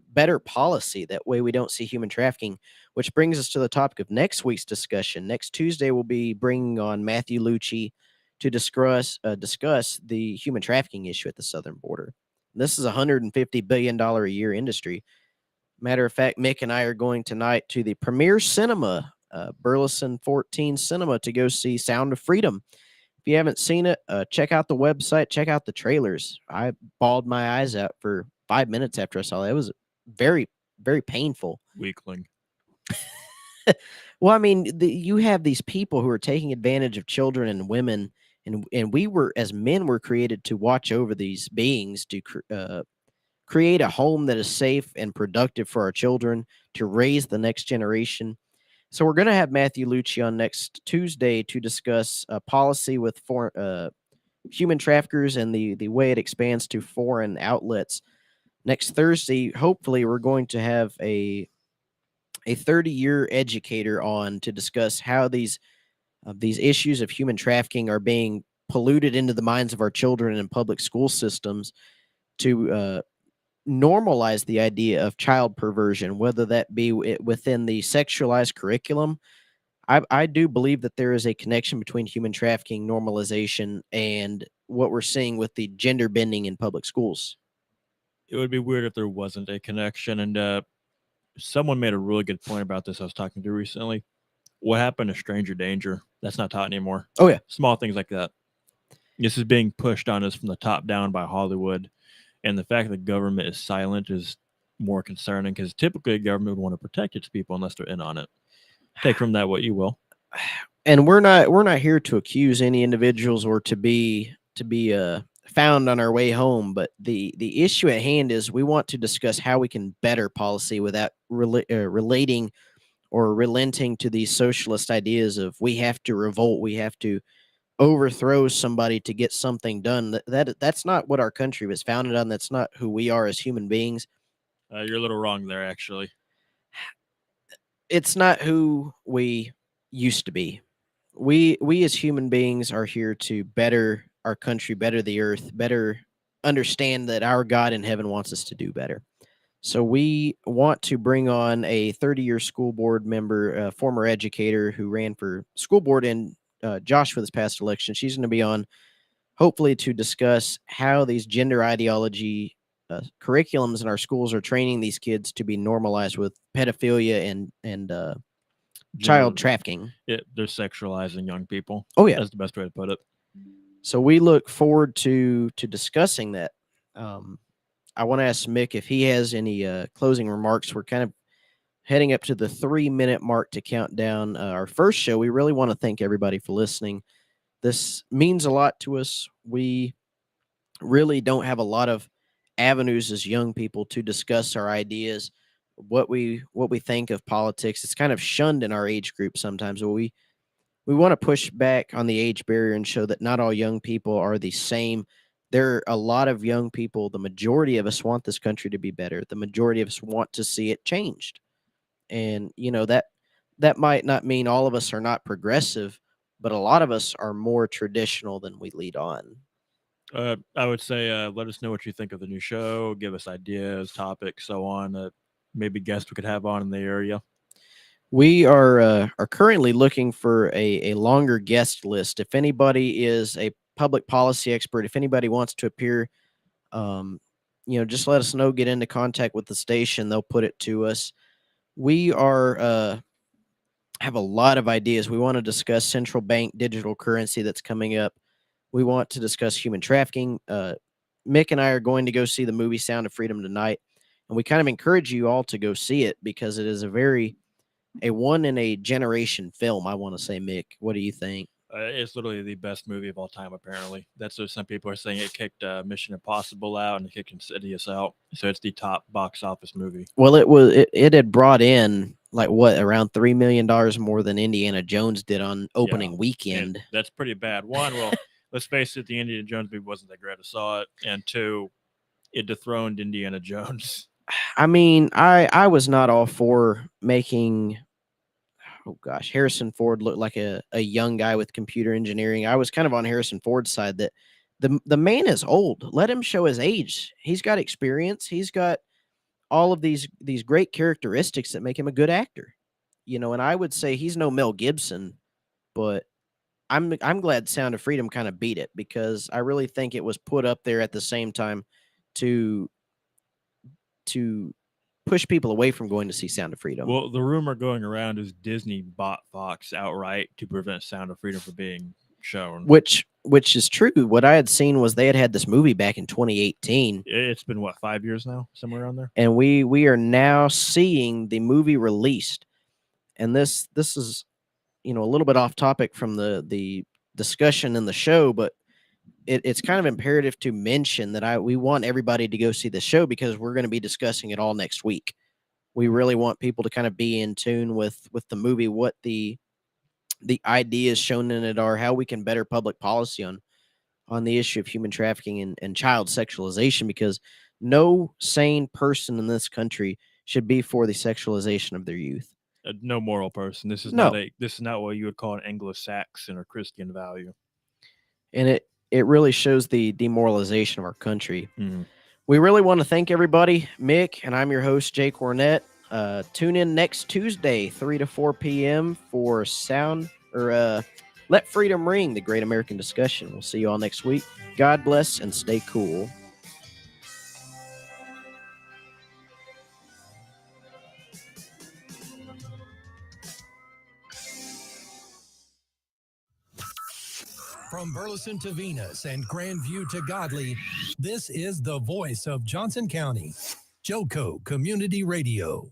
better policy. That way we don't see human trafficking, which brings us to the topic of next week's discussion. Next Tuesday, we'll be bringing on Matthew Lucci to discuss the human trafficking issue at the southern border. This is a $150 billion a year industry. Matter of fact, Mick and I are going tonight to the Premier Cinema, Burleson 14 Cinema, to go see Sound of Freedom. If you haven't seen it, check out the website, check out the trailers. I bawled my eyes out for 5 minutes after I saw that. It was very, very painful. Weakling. Well, I mean, you have these people who are taking advantage of children and women, and we were, as men, were created to watch over these beings, to create a home that is safe and productive for our children, to raise the next generation. So we're going to have Matthew Lucci on next Tuesday to discuss policy with human traffickers and the way it expands to foreign outlets. Next Thursday, hopefully, we're going to have a 30-year educator on to discuss how these issues of human trafficking are being polluted into the minds of our children in public school systems, to normalize the idea of child perversion, whether that be within the sexualized curriculum. I do believe that there is a connection between human trafficking normalization and what we're seeing with the gender bending in public schools. It would be weird if there wasn't a connection. And someone made a really good point about this I was talking to recently. What happened to stranger danger? That's not taught anymore. Oh, yeah. Small things like that. This is being pushed on us from the top down by Hollywood. And the fact that the government is silent is more concerning because typically government would want to protect its people unless they're in on it. Take from that what you will. And we're not here to accuse any individuals or to be found on our way home, but the issue at hand is we want to discuss how we can better policy without relating or relenting to these socialist ideas of we have to revolt, we have to overthrow somebody to get something done. That's not what our country was founded on. That's not who we are as human beings. You're a little wrong there, actually. It's not who we used to be. We as human beings are here to better our country, better the earth, better understand that our God in heaven wants us to do better. So we want to bring on a 30-year school board member, a former educator who ran for school board in Joshua this past election. She's going to be on hopefully to discuss how these gender ideology curriculums in our schools are training these kids to be normalized with pedophilia and child trafficking. They're sexualizing young people. Oh yeah, that's the best way to put it. So we look forward to discussing that. I want to ask Mick if he has any closing remarks. We're kind of heading up to the 3-minute mark to count down our first show. We really want to thank everybody for listening. This means a lot to us. We really don't have a lot of avenues as young people to discuss our ideas, what we think of politics. It's kind of shunned in our age group sometimes, but we want to push back on the age barrier and show that not all young people are the same. There are a lot of young people. The majority of us want this country to be better. The majority of us want to see it changed. And, that might not mean all of us are not progressive, but a lot of us are more traditional than we lead on. I would say let us know what you think of the new show. Give us ideas, topics, so on. Maybe guests we could have on in the area. We are currently looking for a longer guest list. If anybody is a public policy expert, if anybody wants to appear, just let us know. Get into contact with the station; they'll put it to us. We are have a lot of ideas. We want to discuss central bank digital currency that's coming up. We want to discuss human trafficking. Mick and I are going to go see the movie Sound of Freedom tonight, and we kind of encourage you all to go see it because it is a one in a generation film. I want to say, Mick, what do you think? It's literally the best movie of all time. Apparently, that's what some people are saying. It kicked Mission Impossible out and it kicked Insidious out, so it's the top box office movie. Well, it had brought in around $3 million more than Indiana Jones did on opening weekend. And that's pretty bad. One, well, let's face it, the Indiana Jones movie wasn't that great. I saw it, and two, it dethroned Indiana Jones. I mean, I was not all for making, Harrison Ford look like a young guy with computer engineering. I was kind of on Harrison Ford's side that the man is old. Let him show his age. He's got experience. He's got all of these great characteristics that make him a good actor. And I would say he's no Mel Gibson, but I'm glad Sound of Freedom kind of beat it because I really think it was put up there at the same time to push people away from going to see Sound of Freedom. Well, the rumor going around is Disney bought Fox outright to prevent Sound of Freedom from being shown. Which is true. What I had seen was they had this movie back in 2018. It's been, 5 years now? Somewhere around there? And we are now seeing the movie released. And this is, a little bit off topic from the discussion in the show, but it's kind of imperative to mention that we want everybody to go see the show because we're going to be discussing it all next week. We really want people to kind of be in tune with the movie, what the ideas shown in it are, how we can better public policy on the issue of human trafficking and child sexualization, because no sane person in this country should be for the sexualization of their youth. No moral person. This is not what you would call an Anglo-Saxon or Christian value. And it really shows the demoralization of our country. Mm-hmm. We really want to thank everybody. Mick, and I'm your host, Jake Wernette. Tune in next Tuesday, 3 to 4 p.m. for Let Freedom Ring, the Great American Discussion. We'll see you all next week. God bless and stay cool. From Burleson to Venus and Grandview to Godley, this is the voice of Johnson County, Joco Community Radio.